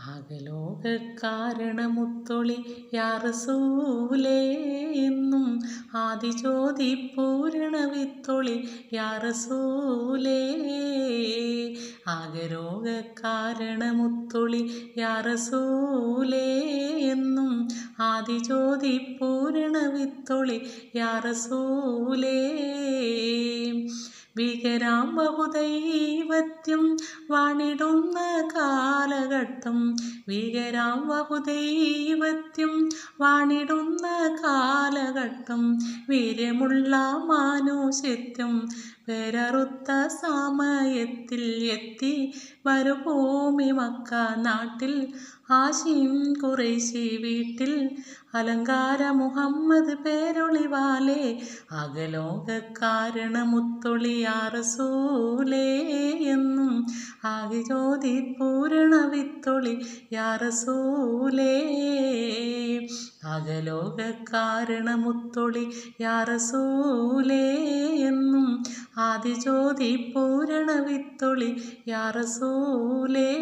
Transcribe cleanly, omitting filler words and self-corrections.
ആകലോക കാരണമുത്തൊളി യാ റസൂലേ എന്നും ആദിജ്യോതി പൂരണ വിത്തൊളി യാ റസൂലേ. ആകരോഗ കാരണമുത്തൊളി യാ റസൂലേ എന്നും ആദിജ്യോതി പൂരണ വിത്തൊളി യാ റസൂലേ. ഭീകരാം ബഹുദൈവത്യം വാണിടുന്ന കാലഘട്ടം, ഭീകരാം ബഹുദൈവത്യം വാണിടുന്ന കാലഘട്ടം, വീര്യമുള്ള മാനുഷ്യത്വം പേരറുത്ത സമയത്തിൽ എത്തി മരുഭൂമി മക്ക നാട്ടിൽ, ഹാശിം ഖുറൈശി വീട്ടിൽ അലങ്കാര മുഹമ്മദ് പേരൊളിവാലേ. അകലോക കാരണമുത്തൊളി യാ റസൂലേ എന്നും ആദിജ്യോതി പൂരണ വിത്തൊളി യാ റസൂലേ. അകലോക കാരണമുത്തൊളി യാ റസൂലേ എന്നും ആദിജ്യോതി പൂരണ വിത്തൊളി യാ റസൂലേ.